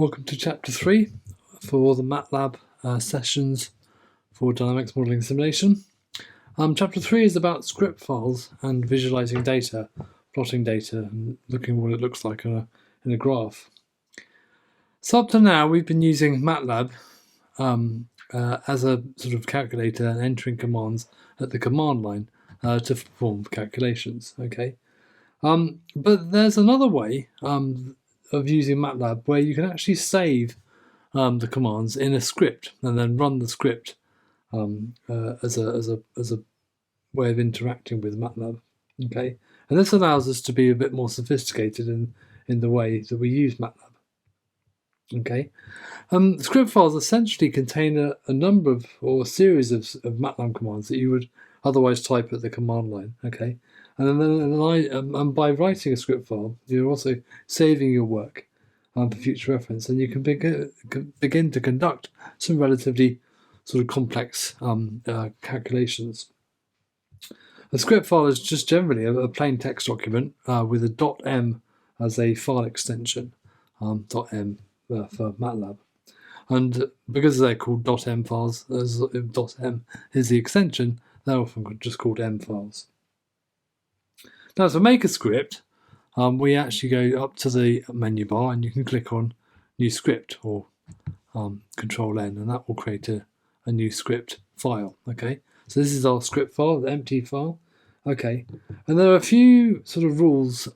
Welcome to Chapter 3 for the MATLAB sessions for dynamics modeling simulation. Chapter 3 is about script files and visualizing data, plotting data, and looking at what it looks like in a graph. So up to now, we've been using MATLAB as a sort of calculator and entering commands at the command line to perform calculations. Okay, but there's another way of using MATLAB where you can actually save the commands in a script and then run the script as a way of interacting with MATLAB. Okay, and this allows us to be a bit more sophisticated in the way that we use MATLAB. Okay, script files essentially contain a number of or a series of MATLAB commands that you would otherwise type at the command line. Okay, and by writing a script file, you're also saving your work for future reference, and you can begin to conduct some relatively sort of complex calculations. A script file is just generally a plain text document with a .m as a file extension, .m for MATLAB. And because they're called .m files, as .m is the extension, they're often just called m files. Now, to make a script, we actually go up to the menu bar and you can click on New Script or Control N, and that will create a new script file. Okay, so this is our script file, the empty file. Okay, and there are a few sort of rules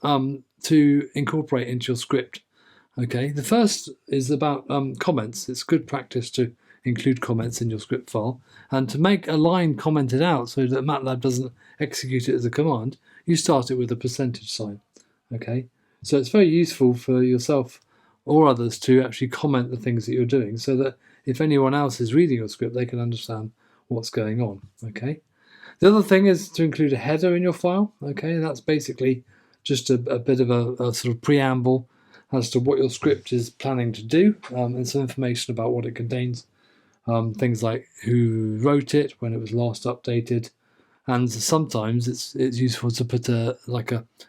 to incorporate into your script. Okay, the first is about comments. It's good practice to include comments in your script file, and to make a line commented out so that MATLAB doesn't execute it as a command, you start it with a percentage sign. Okay, so it's very useful for yourself or others to actually comment the things that you're doing so that if anyone else is reading your script, they can understand what's going on. Okay, the other thing is to include a header in your file. Okay, that's basically just a bit of a sort of preamble as to what your script is planning to do, and some information about what it contains. Things like who wrote it, when it was last updated, and sometimes it's useful to put a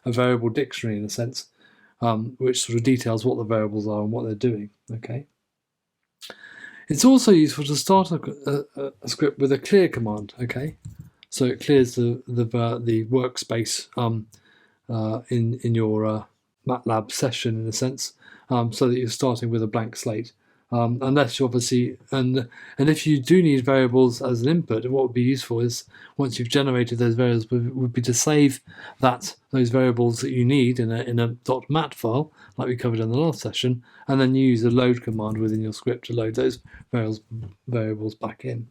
variable dictionary in a sense, which sort of details what the variables are and what they're doing. Okay. It's also useful to start a script with a clear command. Okay, so it clears the workspace in your MATLAB session in a sense, so that you're starting with a blank slate. Unless you obviously, and if you do need variables as an input, what would be useful is once you've generated those variables would be to save those variables that you need in a .mat file, like we covered in the last session, and then use a load command within your script to load those variables back in.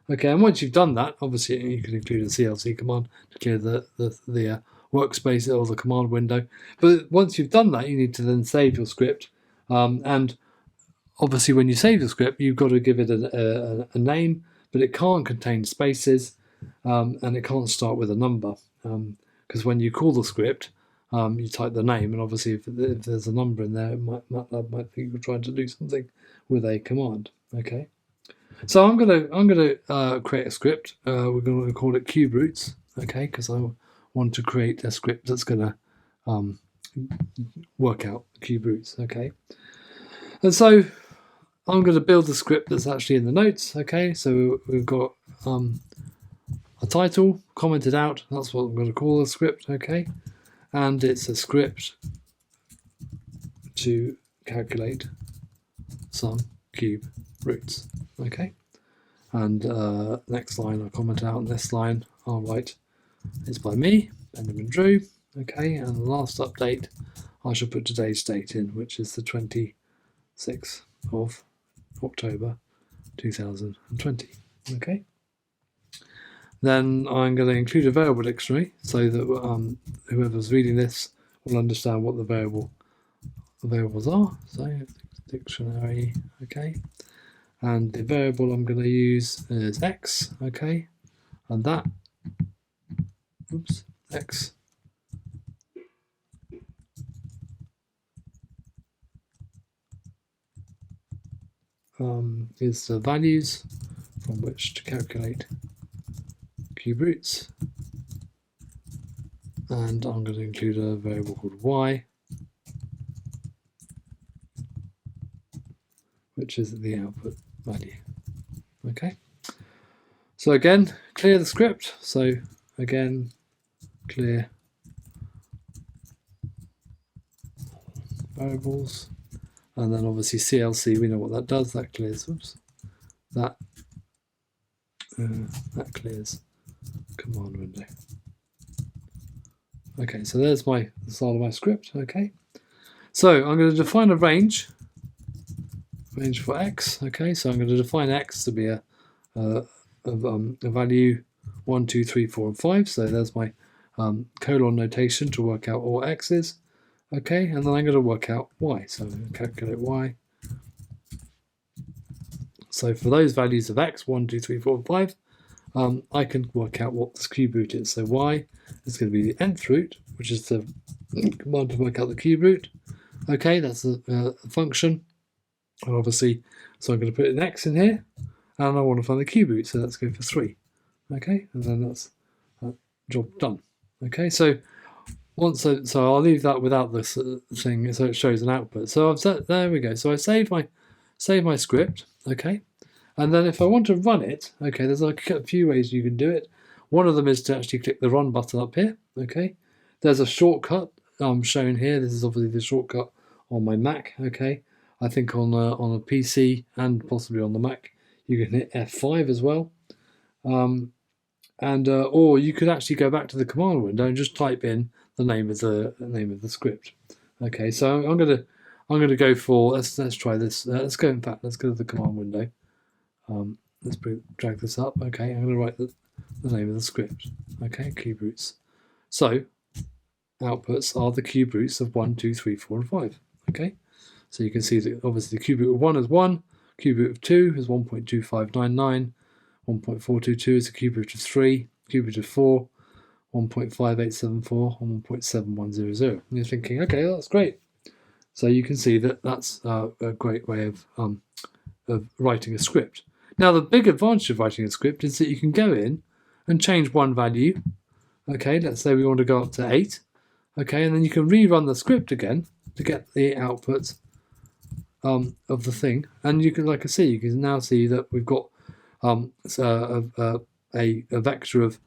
Okay, and once you've done that, obviously you can include a CLC command to clear the workspace or the command window. But once you've done that, you need to then save your script, and obviously, when you save the script, you've got to give it a name, but it can't contain spaces, and it can't start with a number, because when you call the script, you type the name, and obviously, if there's a number in there, MATLAB might think you're trying to do something with a command. Okay, so I'm gonna create a script. We're going to call it CubeRoots. Okay, because I want to create a script that's going to work out CubeRoots. Okay, and so I'm going to build the script that's actually in the notes. Okay, so we've got a title commented out. That's what I'm going to call the script. Okay, and it's a script to calculate some cube roots. Okay, and next line I comment out. This line I'll write it's by me, Benjamin Drew. Okay, and the last update I shall put today's date in, which is the 26th of October 2020. Okay, then I'm going to include a variable dictionary so that whoever's reading this will understand what the variables are. So dictionary. Okay, and the variable I'm going to use is x. Okay, and that x is the values from which to calculate cube roots, and I'm going to include a variable called y, which is the output value. Okay. So again, clear the script. So again, clear variables, and then obviously CLC, we know what that does. That clears. Oops. That clears command window. Okay, so there's the start of my script. Okay, so I'm going to define a range for x. Okay, so I'm going to define x to be a value 1, 2, 3, 4, and 5. So there's my colon notation to work out all x's. Okay, and then I'm going to work out y. So I'm going to calculate y. So for those values of x, 1, 2, 3, 4, and 5, I can work out what this cube root is. So y is going to be the nth root, which is the command to work out the cube root. Okay, that's a function. And obviously, so I'm going to put an x in here, and I want to find the cube root, so let's go for 3. Okay, and then that's job done. Okay, so so I'll leave that without this thing, so it shows an output. So I've set, there we go. So I save my script. Okay, and then if I want to run it, okay, there's a few ways you can do it. One of them is to actually click the run button up here. Okay, there's a shortcut shown here. This is obviously the shortcut on my Mac. Okay, I think on a PC and possibly on the Mac you can hit F5 as well, or you could actually go back to the command window and just type in the name of the script. Okay, so I'm gonna go for let's try this. Let's go to the command window. Let's drag this up. Okay, I'm going to write the name of the script. Okay, cube roots. So outputs are the cube roots of 1, 2, 3, 4, and 5. Okay, so you can see that obviously the cube root of 1 is 1, cube root of 2 is 1.2599, 1.422 is the cube root of 3, cube root of 4, 1.5874, and 1.7100. And you're thinking, okay, that's great. So you can see that that's a great way of writing a script. Now, the big advantage of writing a script is that you can go in and change one value. Okay, let's say we want to go up to 8. Okay, and then you can rerun the script again to get the output of the thing. And you can, like I say, you can now see that we've got a vector of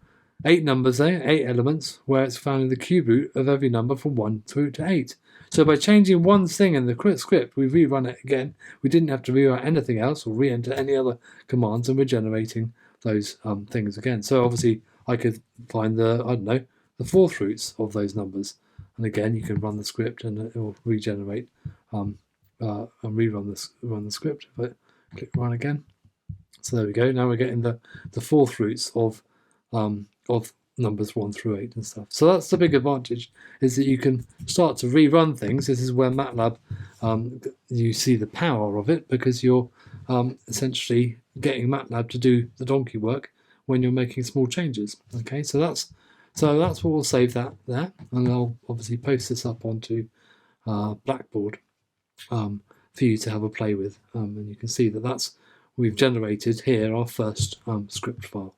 8 numbers there, 8 elements, where it's found in the cube root of every number from 1 through to 8. So by changing one thing in the script, we rerun it again. We didn't have to rewrite anything else or re-enter any other commands, and we're generating those things again. So obviously, I could find the 4th roots of those numbers, and again, you can run the script and it will regenerate and rerun the script. If I click run again, so there we go. Now we're getting the 4th roots of numbers 1 through 8 and stuff. So that's the big advantage, is that you can start to rerun things. This is where MATLAB, you see the power of it, because you're essentially getting MATLAB to do the donkey work when you're making small changes. Okay, so that's what we'll save that there, and I'll obviously post this up onto Blackboard for you to have a play with, and you can see that we've generated here our first script file.